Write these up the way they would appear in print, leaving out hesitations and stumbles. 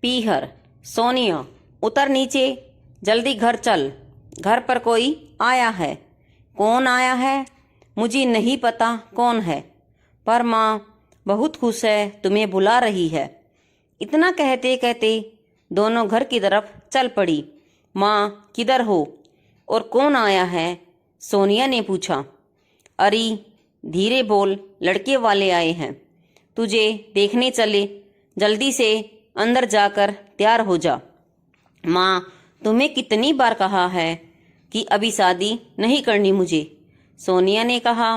पीहर। सोनिया, उतर नीचे, जल्दी घर चल, घर पर कोई आया है। कौन आया है? मुझे नहीं पता कौन है, पर माँ बहुत खुश है, तुम्हें बुला रही है। इतना कहते कहते दोनों घर की तरफ चल पड़ी। माँ किधर हो और कौन आया है? सोनिया ने पूछा। अरे धीरे बोल, लड़के वाले आए हैं, तुझे देखने चले, जल्दी से अंदर जाकर तैयार हो जा। माँ, तुम्हें कितनी बार कहा है कि अभी शादी नहीं करनी मुझे। सोनिया ने कहा।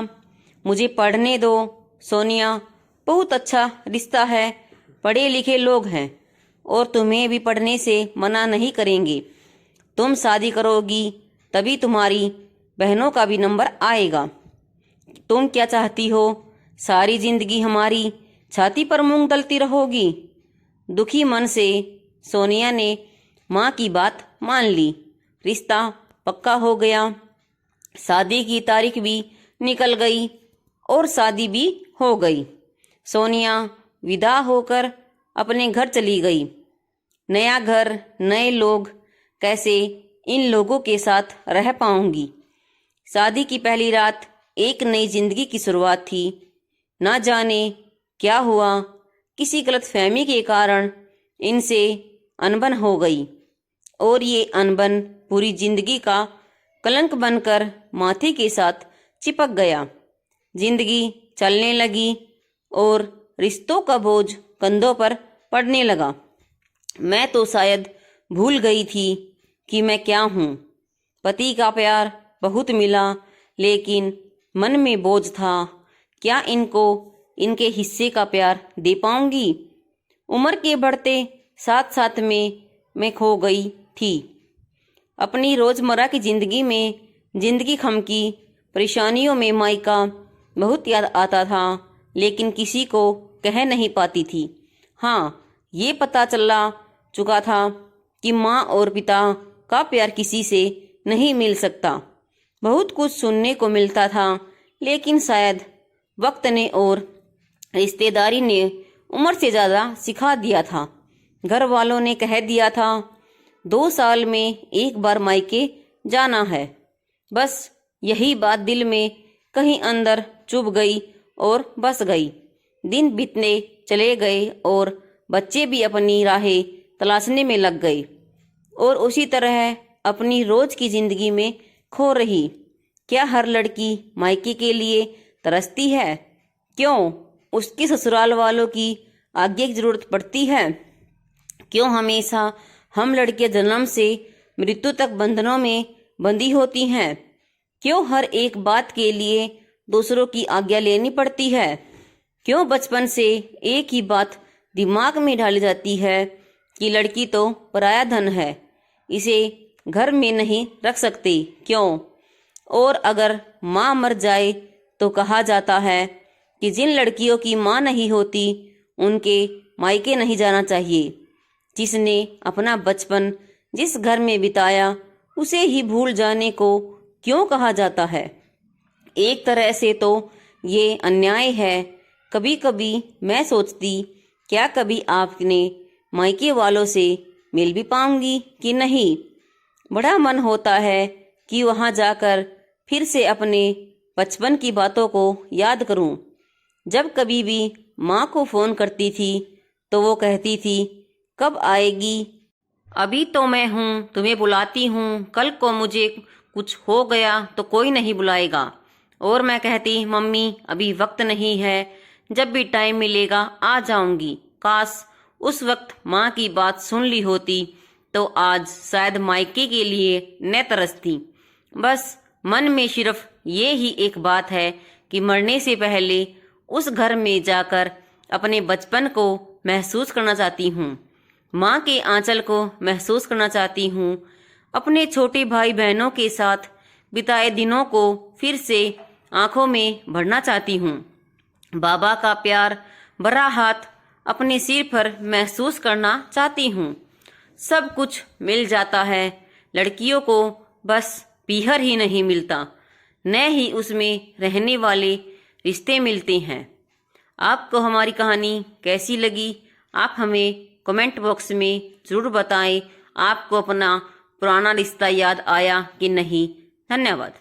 मुझे पढ़ने दो। सोनिया, बहुत अच्छा रिश्ता है, पढ़े लिखे लोग हैं और तुम्हें भी पढ़ने से मना नहीं करेंगे। तुम शादी करोगी तभी तुम्हारी बहनों का भी नंबर आएगा। तुम क्या चाहती हो? सारी जिंदगी हमारी छाती पर मूंग दलती रहोगी? दुखी मन से सोनिया ने माँ की बात मान ली। रिश्ता पक्का हो गया। शादी की तारीख भी निकल गई और शादी भी हो गई। सोनिया विदा होकर अपने घर चली गई। नया घर, नए लोग, कैसे इन लोगों के साथ रह पाऊंगी? शादी की पहली रात एक नई जिंदगी की शुरुआत थी। ना जाने क्या हुआ, किसी गलतफहमी के कारण इनसे अनबन हो गई और ये अनबन पूरी जिंदगी का कलंक बनकर माथे के साथ चिपक गया। जिंदगी चलने लगी और रिश्तों का बोझ कंधों पर पड़ने लगा। मैं तो शायद भूल गई थी कि मैं क्या हूँ। पति का प्यार बहुत मिला, लेकिन मन में बोझ था, क्या इनको इनके हिस्से का प्यार दे पाऊंगी? उम्र के बढ़ते साथ साथ में मैं खो गई थी। अपनी रोजमर्रा की जिंदगी में जिंदगी खमकी परेशानियों में मायका बहुत याद आता था, लेकिन किसी को कह नहीं पाती थी। हाँ, ये पता चला चुका था कि माँ और पिता का प्यार किसी से नहीं मिल सकता। बहुत कुछ सुनने को मिलता था, लेकिन शायद वक्त ने और रिश्तेदारी ने उम्र से ज़्यादा सिखा दिया था। घर वालों ने कह दिया था 2 साल में एक बार मायके जाना है। बस यही बात दिल में कहीं अंदर चुभ गई और बस गई। दिन बीतने चले गए और बच्चे भी अपनी राहें तलाशने में लग गए और उसी तरह अपनी रोज की जिंदगी में खो रही। क्या हर लड़की मायके के लिए तरसती है? क्यों उसके ससुराल वालों की आज्ञा की जरूरत पड़ती है? क्यों हमेशा हम लड़कियां जन्म से मृत्यु तक बंधनों में बंधी होती हैं? क्यों हर एक बात के लिए दूसरों की आज्ञा लेनी पड़ती है? क्यों बचपन से एक ही बात दिमाग में डाली जाती है कि लड़की तो पराया धन है, इसे घर में नहीं रख सकते? क्यों? और अगर माँ मर जाए तो कहा जाता है कि जिन लड़कियों की माँ नहीं होती उनके मायके नहीं जाना चाहिए। जिसने अपना बचपन जिस घर में बिताया उसे ही भूल जाने को क्यों कहा जाता है? एक तरह से तो ये अन्याय है। कभी कभी मैं सोचती, क्या कभी आपने मायके वालों से मिल भी पाऊंगी कि नहीं? बड़ा मन होता है कि वहां जाकर फिर से अपने बचपन की बातों को याद करूं। जब कभी भी माँ को फ़ोन करती थी तो वो कहती थी, कब आएगी? अभी तो मैं हूँ, तुम्हें बुलाती हूँ, कल को मुझे कुछ हो गया तो कोई नहीं बुलाएगा। और मैं कहती, मम्मी अभी वक्त नहीं है, जब भी टाइम मिलेगा आ जाऊंगी। काश उस वक्त माँ की बात सुन ली होती तो आज शायद मायके के लिए न तरसती। बस मन में सिर्फ ये ही एक बात है कि मरने से पहले उस घर में जाकर अपने बचपन को महसूस करना चाहती हूँ। माँ के आंचल को महसूस करना चाहती हूँ। अपने छोटे भाई बहनों के साथ बिताए दिनों को फिर से आंखों में भरना चाहती हूँ। बाबा का प्यार भरा हाथ अपने सिर पर महसूस करना चाहती हूँ। सब कुछ मिल जाता है, लड़कियों को बस पीहर ही नहीं मिलता, न ही उसमें रहने वाले रिश्ते मिलते हैं। आपको हमारी कहानी कैसी लगी? आप हमें कमेंट बॉक्स में ज़रूर बताएं आपको अपना पुराना रिश्ता याद आया कि नहीं। धन्यवाद।